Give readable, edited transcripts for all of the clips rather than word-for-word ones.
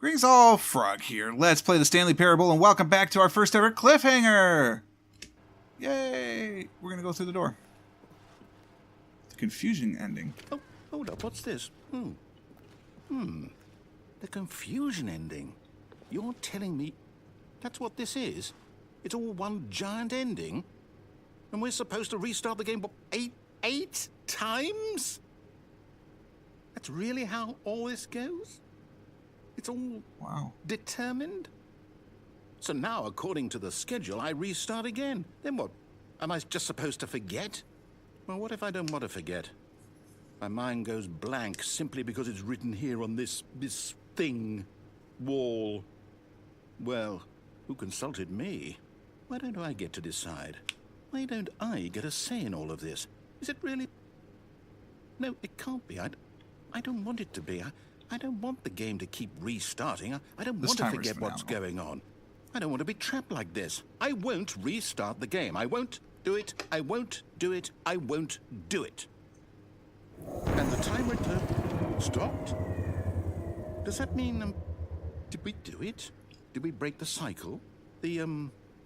Greetings all, Frog here. Let's play the Stanley Parable and welcome back to our first ever cliffhanger! Yay! We're gonna go through the door. The confusion ending. Oh, hold up, what's this? The confusion ending. You're telling me that's what this is? It's all one giant ending? And we're supposed to restart the game, what, eight times? That's really how all this goes? It's all determined? So now, according to the schedule, I restart again. Then what? Am I just supposed to forget? Well, what if I don't want to forget? My mind goes blank simply because it's written here on this thing, wall. Well, who consulted me? Why don't I get to decide? Why don't I get a say in all of this? Is it really? No, it can't be. I don't want it to be. I don't want the game to keep restarting. I don't want to forget what's going on. I don't want to be trapped like this. I won't restart the game. I won't do it. I won't do it. I won't do it. And the timer stopped? Does that mean, did we do it? Did we break the cycle? The,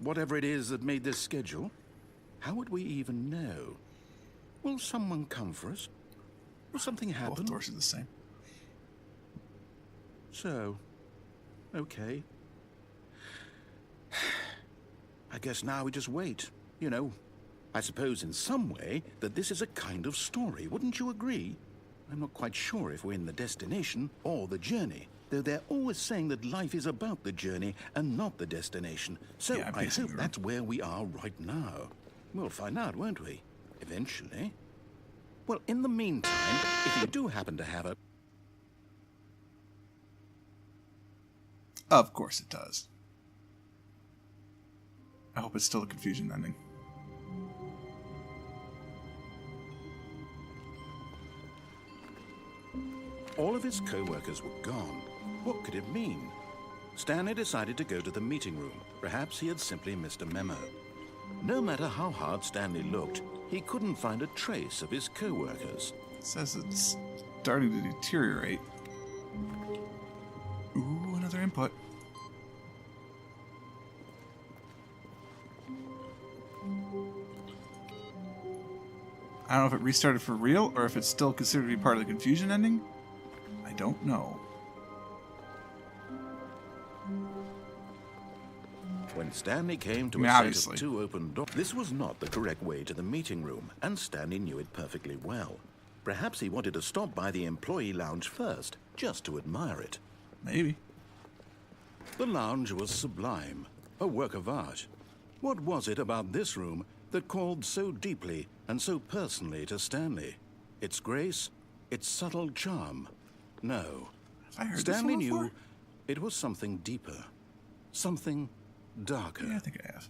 whatever it is that made this schedule? How would we even know? Will someone come for us? Will something happen? Both doors are the same. So, okay. I guess now we just wait. You know, I suppose in some way that this is a kind of story. Wouldn't you agree? I'm not quite sure if we're in the destination or the journey, though they're always saying that life is about the journey and not the destination. So yeah, I hope that's where we are right now. We'll find out, won't we? Eventually. Well, in the meantime, if you do happen to have a... Of course it does. I hope it's still a confusion ending. All of his co-workers were gone. What could it mean? Stanley decided to go to the meeting room. Perhaps he had simply missed a memo. No matter how hard Stanley looked, he couldn't find a trace of his co-workers. It says it's starting to deteriorate. Ooh, another input. I don't know if it restarted for real or if it's still considered to be part of the confusion ending. I don't know. When Stanley came to a set of two open doors, this was not the correct way to the meeting room, and Stanley knew it perfectly well. Perhaps he wanted to stop by the employee lounge first, just to admire it. Maybe. The lounge was sublime, a work of art. What was it about this room that called so deeply and so personally to Stanley? Its grace, its subtle charm. No. Stanley knew it was something deeper, something darker. Yeah, I think I have.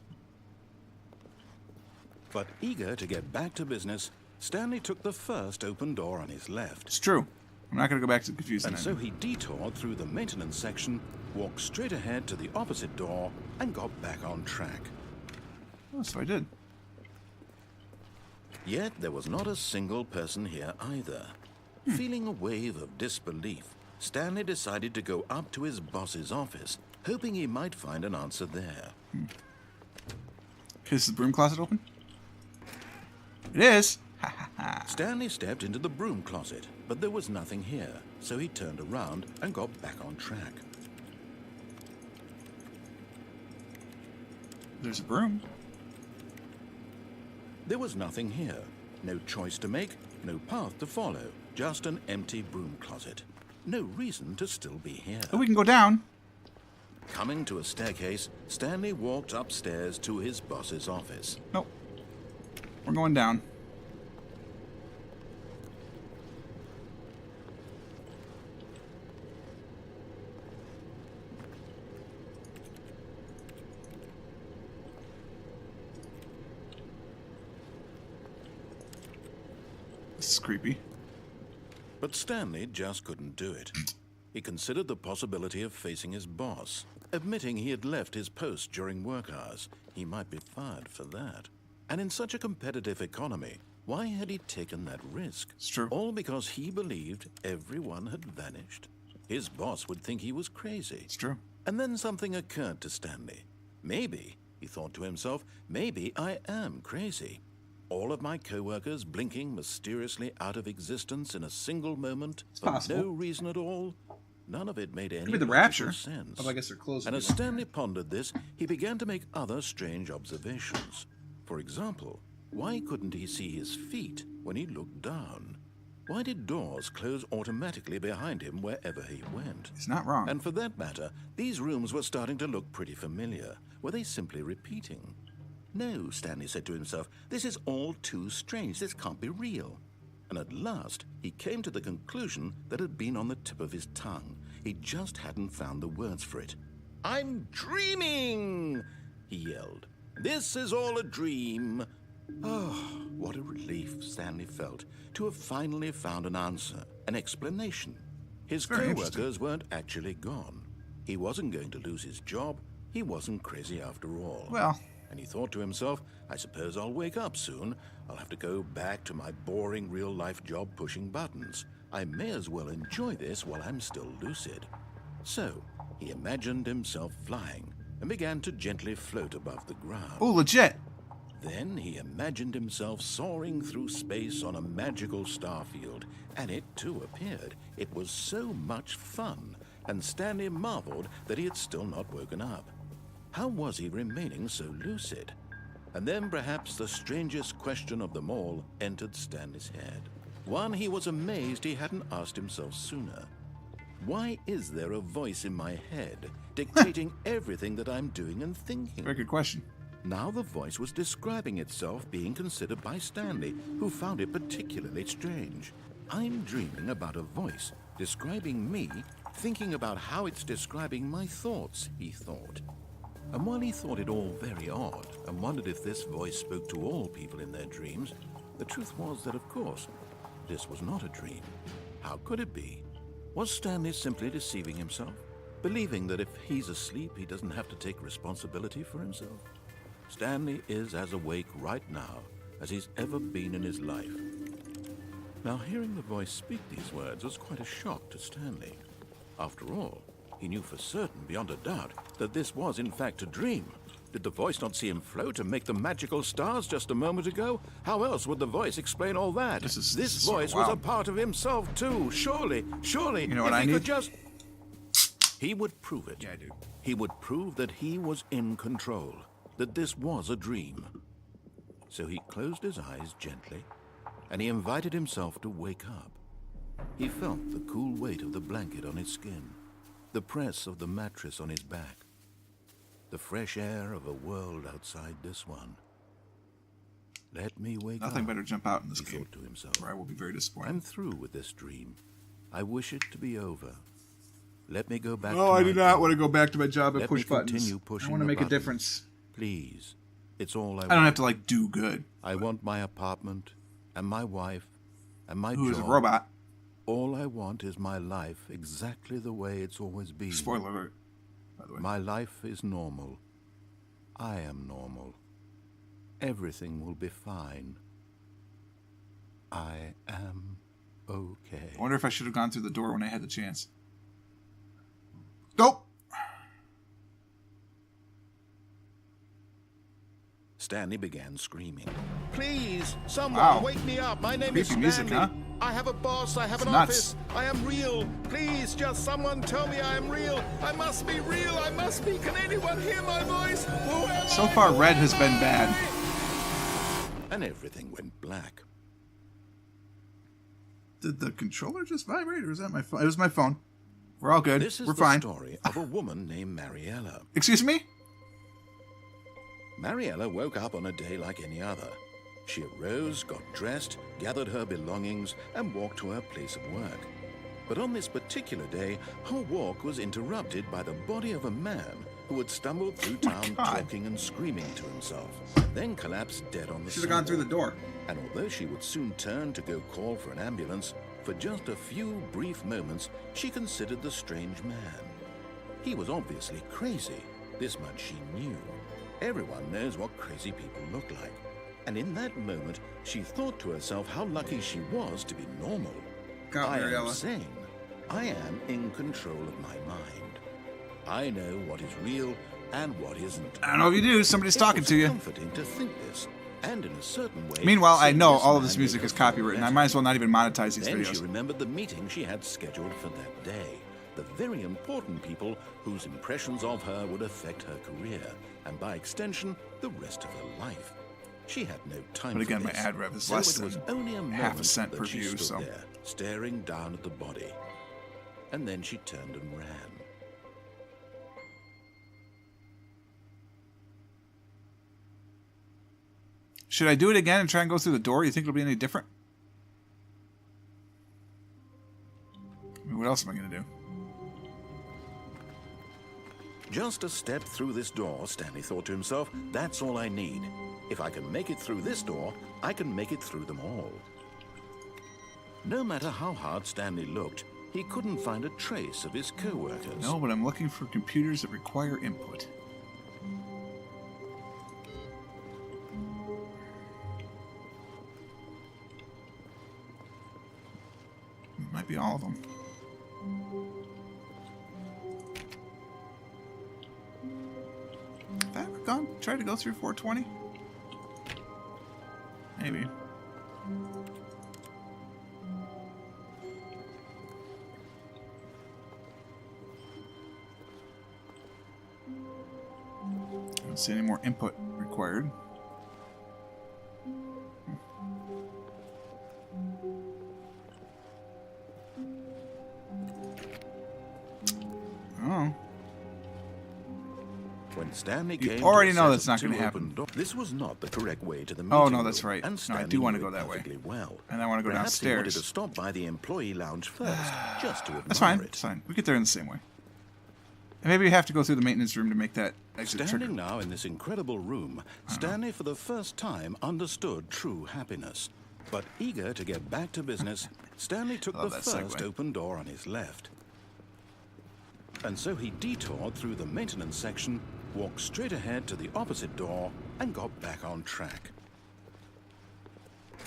But eager to get back to business, Stanley took the first open door on his left. It's true. I'm not going to go back to the confusion ending. And so he detoured through the maintenance section, walked straight ahead to the opposite door, and got back on track. Oh, so I did. Yet there was not a single person here either. Feeling a wave of disbelief, Stanley decided to go up to his boss's office, hoping he might find an answer there. Is the broom closet open? It is! Stanley stepped into the broom closet, but there was nothing here, so he turned around and got back on track. There's a broom. There was nothing here. No choice to make, no path to follow, just an empty broom closet. No reason to still be here. Oh, we can go down. Coming to a staircase, Stanley walked upstairs to his boss's office. Nope. We're going down. This is creepy. But Stanley just couldn't do it. He considered the possibility of facing his boss. Admitting he had left his post during work hours, he might be fired for that. And in such a competitive economy, why had he taken that risk? It's true. All because he believed everyone had vanished. His boss would think he was crazy. It's true. And then something occurred to Stanley. Maybe, he thought to himself, maybe I am crazy. All of my co-workers blinking mysteriously out of existence in a single moment for no reason at all. None of it made any Could be the rapture. sense. Oh, I guess they're closed. And as Stanley pondered this, he began to make other strange observations. For example, why couldn't he see his feet when he looked down? Why did doors close automatically behind him wherever he went? He's not wrong. And for that matter, these rooms were starting to look pretty familiar. Were they simply repeating? No, Stanley said to himself, this is all too strange. This can't be real. And at last, he came to the conclusion that had been on the tip of his tongue. He just hadn't found the words for it. I'm dreaming, he yelled. This is all a dream. Oh, what a relief Stanley felt to have finally found an answer, an explanation. His co-workers weren't actually gone. He wasn't going to lose his job. He wasn't crazy after all. Well... And he thought to himself, I suppose I'll wake up soon. I'll have to go back to my boring real-life job pushing buttons. I may as well enjoy this while I'm still lucid. So, he imagined himself flying and began to gently float above the ground. Oh, legit! Then he imagined himself soaring through space on a magical starfield, and it too appeared. It was so much fun, and Stanley marveled that he had still not woken up. How was he remaining so lucid? And then perhaps the strangest question of them all entered Stanley's head. One he was amazed he hadn't asked himself sooner. Why is there a voice in my head dictating everything that I'm doing and thinking? Very good question. Now the voice was describing itself being considered by Stanley, who found it particularly strange. I'm dreaming about a voice describing me, thinking about how it's describing my thoughts, he thought. And while he thought it all very odd and wondered if this voice spoke to all people in their dreams, the truth was that, of course, this was not a dream. How could it be? Was Stanley simply deceiving himself, believing that if he's asleep, he doesn't have to take responsibility for himself? Stanley is as awake right now as he's ever been in his life. Now, hearing the voice speak these words was quite a shock to Stanley. After all, he knew for certain, beyond a doubt, that this was in fact a dream. Did the voice not see him float and make the magical stars just a moment ago? How else would the voice explain all that? This voice was a part of himself too. Surely, you know what I need? He would prove it. Yeah, dude. He would prove that he was in control, that this was a dream. So he closed his eyes gently, and he invited himself to wake up. He felt the cool weight of the blanket on his skin, the press of the mattress on his back, the fresh air of a world outside this one. Let me wake up. Nothing better jump out in this he game, thought to himself. or I will be very disappointed. I'm through with this dream. I wish it to be over. Let me go back to No, my I do not job. want to go back to my job and Let push me buttons. continue pushing I want to the make a buttons. difference. Please. It's all I want. I don't have to, like, do good. I want my apartment and my wife and my Who job. is a robot? All I want is my life exactly the way it's always been. Spoiler alert, by the way. My life is normal. I am normal. Everything will be fine. I am okay. I wonder if I should have gone through the door when I had the chance. Nope. Stanley began screaming. Please, someone wake me up. My name is Creepy Stanley. music, huh? I have a boss. I have It's an nuts. office. I am real. Please, just someone tell me I am real. I must be real. I must be. Can anyone hear my voice? Who am So I? far, red has been bad. And everything went black. Did the controller just vibrate, or is that my phone? It was my phone. We're all good. This is We're the fine. story of a woman named Mariella. Excuse me? Mariella woke up on a day like any other. She arose, got dressed, gathered her belongings, and walked to her place of work. But on this particular day, her walk was interrupted by the body of a man who had stumbled through town talking and screaming to himself, then collapsed dead on the Should have gone through the sidewalk. door. And although she would soon turn to go call for an ambulance, for just a few brief moments, she considered the strange man. He was obviously crazy. This much she knew. Everyone knows what crazy people look like. And in that moment, she thought to herself how lucky she was to be normal. God, I am Mariella. sane. I am in control of my mind. I know what is real and what isn't. I don't know if you do. Somebody's talking to you. It's comforting to think this, and in a certain way. Meanwhile, I know all of this this music is copywritten. I might as well not even monetize these Then videos. she remembered the meeting she had scheduled for that day. The very important people whose impressions of her would affect her career, and by extension, the rest of her life. She had no time But again, for my this, ad rev is so less it was than only a half a moment cent that per she view, stood so. there, staring down at the body. And then she turned and ran. Should I do it again and try and go through the door? You think it'll be any different? I mean, what else am I going to do? Just a step through this door, Stanley thought to himself, that's all I need. If I can make it through this door, I can make it through them all. No matter how hard Stanley looked, he couldn't find a trace of his co-workers. No, but I'm looking for computers that require input. Might be all of them. Have I ever tried to go through 420? Maybe. I don't see any more input required. Oh. When Stanley You came already to a know set that's of not gonna two happen. open doors, this was not the correct way to the meeting Oh, no, that's room, right. and No, I Stanley do wanna knew go it that way. perfectly well. And I want to go Perhaps he wanted downstairs. to stop by the employee lounge first, just to admire That's fine. it. It's fine. We get there in the same way. And maybe we have to go through the maintenance room to make that exit Standing trigger. now in this incredible room, Stanley for the first time understood true happiness. But eager to get back to business, Stanley took the Love that first segue. open door on his left. And so he detoured through the maintenance section, walked straight ahead to the opposite door, and got back on track.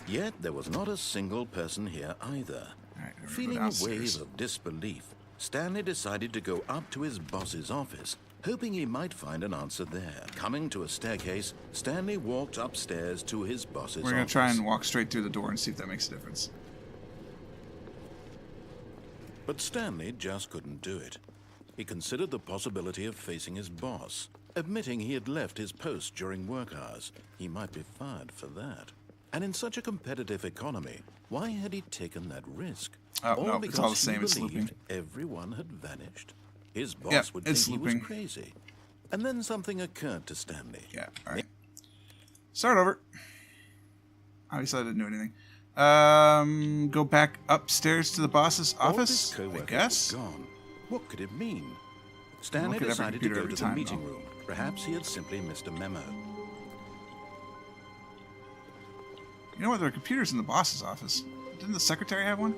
Yet there was not a single person here either. All right, we're gonna go Feeling a downstairs. wave of disbelief, Stanley decided to go up to his boss's office, hoping he might find an answer there. Coming to a staircase, Stanley walked upstairs to his boss's We're going office. to try and walk straight through the door and see if that makes a difference. But Stanley just couldn't do it. He considered the possibility of facing his boss, admitting he had left his post during work hours. He might be fired for that. And in such a competitive economy, why had he taken that risk? Oh, no, it's all the because same. he It's believed looping. everyone had vanished. His boss Yeah, would think it's he looping. was crazy. And then something occurred to Stanley. Yeah, all right. Start over. Obviously, I didn't do anything. Go back upstairs to the boss's All of office, his I co-workers guess. were gone. What could it mean? Stanley Look at every decided to computer go every to the time, meeting though. room. Perhaps he had simply missed a memo. You know what? There are computers in the boss's office. Didn't the secretary have one?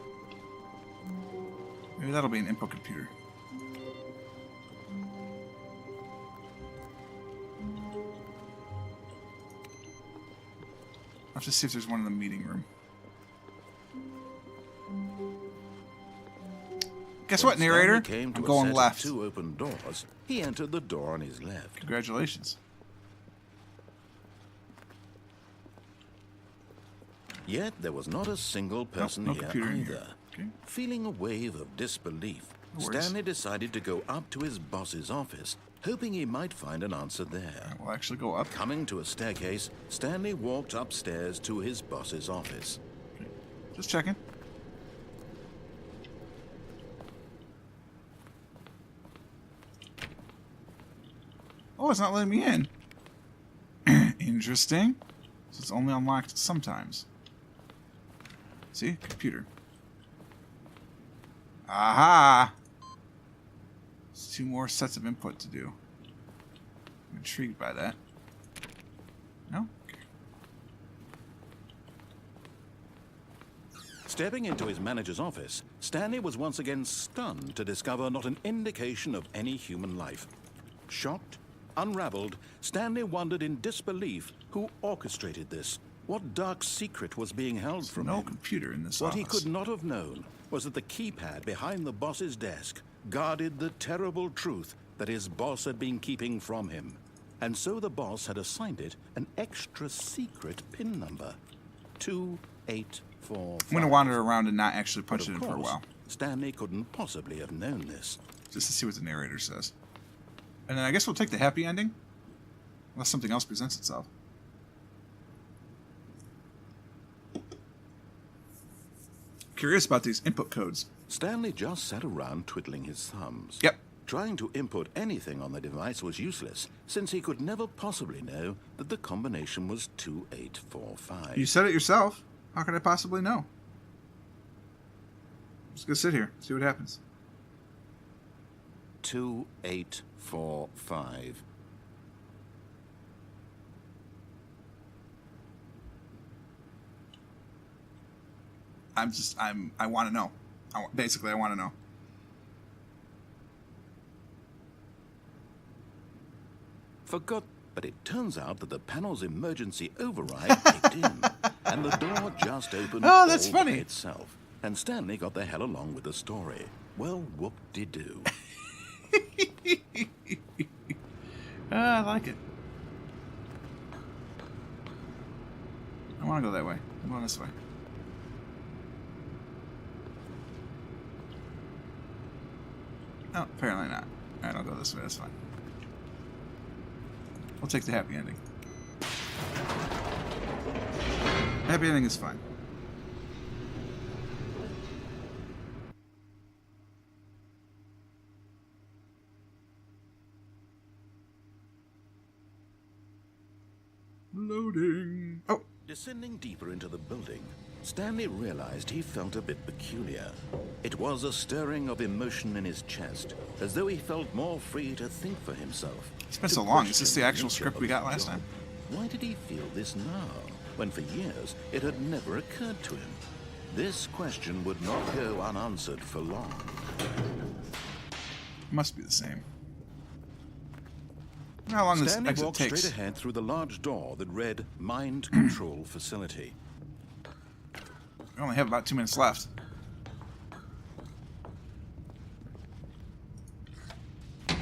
Maybe that'll be an input computer. I'll have to see if there's one in the meeting room. Guess what, When narrator? Stanley came to I'm a going set of left. 2 open doors. He entered the door on his left. Congratulations. Yet there was not a single person no here computer in either. here. Okay. Feeling a wave of disbelief, No worries. Stanley decided to go up to his boss's office, hoping he might find an answer there. We'll actually go up. Coming to a staircase, Stanley walked upstairs to his boss's office. Just checking. Oh, it's not letting me in. Interesting. So it's only unlocked sometimes. See? Computer. Aha! There's 2 more sets of input to do. I'm intrigued by that. No? Okay. Stepping into his manager's office, Stanley was once again stunned to discover not an indication of any human life. Shocked, unraveled, Stanley wondered in disbelief who orchestrated this. What dark secret was being held from No him? computer in this What office. he could not have known was that the keypad behind the boss's desk guarded the terrible truth that his boss had been keeping from him. And so the boss had assigned it an extra secret PIN number, 2845. I'm going to wander around and not actually punch it in But for a of while. course, Stanley couldn't possibly have known this. Just to see what the narrator says. And then I guess we'll take the happy ending. Unless something else presents itself. Curious about these input codes. Stanley just sat around twiddling his thumbs. Yep. Trying to input anything on the device was useless, since he could never possibly know that the combination was 2845. You said it yourself. How could I possibly know? Just gonna sit here, see what happens. 2845. I want to know. Basically, I want to know. Forgot, but it turns out that the panel's emergency override kicked in, and the door just opened Oh, that's all by funny. itself. And Stanley got the hell along with the story. Well, whoop-de-doo. I like it. I want to go that way. I'm going this way. Oh, apparently not. Alright, I'll go this way. That's fine. We'll take the happy ending. Happy ending is fine. Loading. Oh, Descending deeper into the building, Stanley realized he felt a bit peculiar. It was a stirring of emotion in his chest, as though he felt more free to think for himself. it's been to so long. Is this question the actual nature script of we got his last job. time? Why did he feel this now, when for years it had never occurred to him? This question would not go unanswered for long. Must be the same. How long this Stanley exit walked takes? straight ahead through the large door that read Mind Control Facility. We only have about 2 minutes left.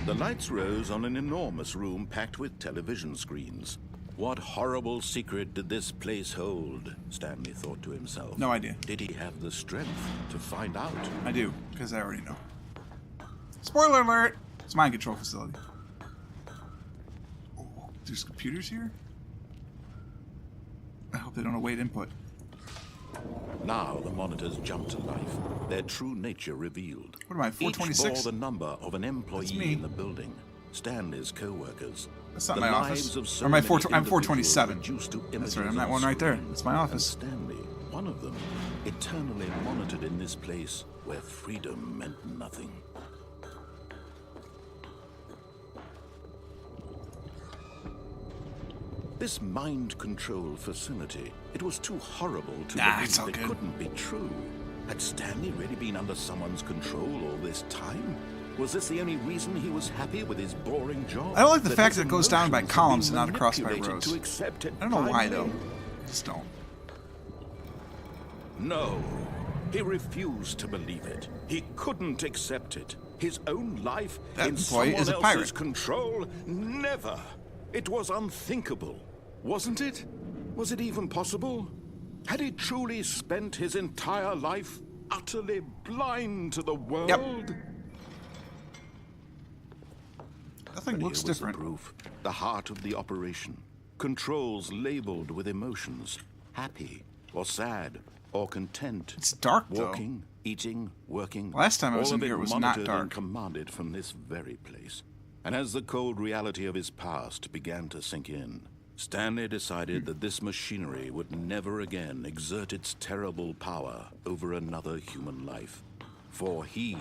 The lights rose on an enormous room packed with television screens. What horrible secret did this place hold? Stanley thought to himself. No idea. Did he have the strength to find out? I do, because I already know. Spoiler alert! It's mind control facility. Oh, there's computers here? I hope they don't await input. Now the monitors jumped to life, their true nature revealed. What am I, Each 426? bore the number of an That's employee me. in the building, Stanley's co-workers. That's not The my lives office. of so Or my many 4, I'm individuals 427. reduced to That's images right, I'm that on one right there. screen. That's my And office. Stanley, one of them, eternally monitored in this place where freedom meant nothing. This mind control facility, it was too horrible to Nah, it's believe all it good. couldn't be true. Had Stanley really been under someone's control all this time? Was this the only reason he was happy with his boring job? I don't like the fact his that it goes down by emotions had columns been and not across by manipulated rows. to accept it I don't know why, blindly? though. I just don't. No, he refused to believe it. He couldn't accept it. His own life That in employee someone is a else's pirate. control? Never. It was unthinkable, wasn't it? Was it even possible? Had he truly spent his entire life utterly blind to the world? Nothing But looks here was the different. proof. The heart of the operation. Controls labeled with emotions. Happy or sad or content. It's dark, though. Walking, eating, working. Last time I was all in of here, it was not monitored dark. and commanded from this very place. And as the cold reality of his past began to sink in, Stanley decided that this machinery would never again exert its terrible power over another human life. For he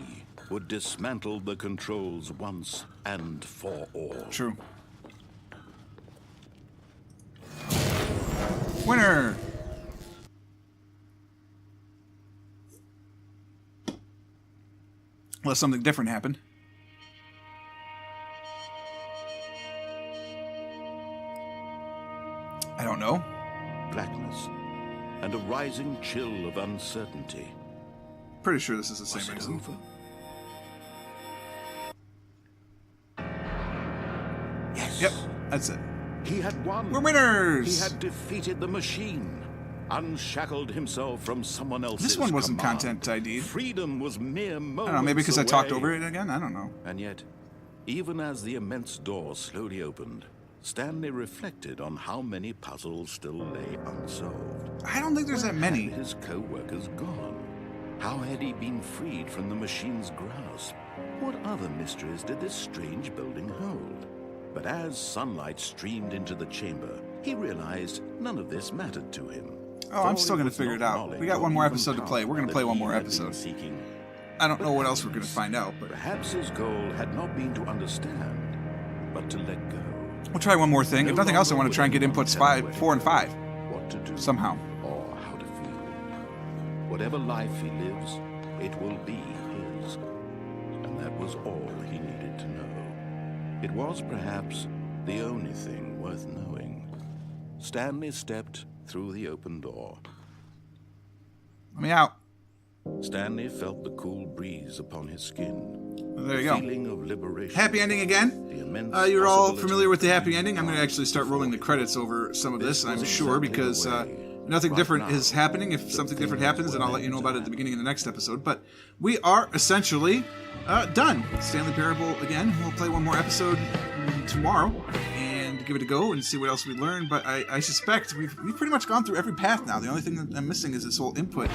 would dismantle the controls once and for all. True. Winner! Unless something different happened. I don't know. Blackness and a rising chill of uncertainty. pretty sure this is the Was same it reason. over? Yes. Yep, that's it. He had won. We're winners! He had defeated the machine, unshackled himself from someone else's This one wasn't command. content ID'd. Freedom was mere moments I don't know, maybe because I talked away. over it again? I don't know. And yet, even as the immense door slowly opened, Stanley reflected on how many puzzles still lay unsolved. I don't think there's that Where many. had his co-workers gone? How had he been freed from the machine's grasp? What other mysteries did this strange building hold? But as sunlight streamed into the chamber, he realized none of this mattered to him. Oh, I'm For still it going to was figure not it out. We knowledge got or one more even episode to play. We're going to power play that one he more had been episode. seeking. I don't know what else we're going to find out, but Perhaps his goal had not been to understand, but to let go. we'll try one more thing. If nothing else, I want to try and get inputs 4 and 5 What to do somehow. or how to feel. Whatever life he lives, it will be his. And that was all he needed to know. It was perhaps the only thing worth knowing. Stanley stepped through the open door. Let me out. Stanley felt the cool breeze upon his skin. There you go. Feeling of liberation. Happy ending again. The immense You're all possibility familiar with the happy of ending. I'm going to actually start rolling the credits over some of this, I'm was sure, exactly because the way nothing right different now is happening. If something different happens, then I'll let you know about it at the beginning of the next episode. But we are essentially done. Stanley Parable again. We'll play one more episode tomorrow and give it a go and see what else we learn. But I suspect we've pretty much gone through every path now. The only thing that I'm missing is this whole input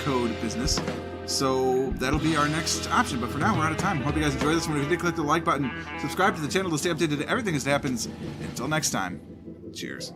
code business. So that'll be our next option. But for now, we're out of time. Hope you guys enjoyed this one. If you did, click the like button. Subscribe to the channel to stay updated to everything as it happens. Until next time, cheers.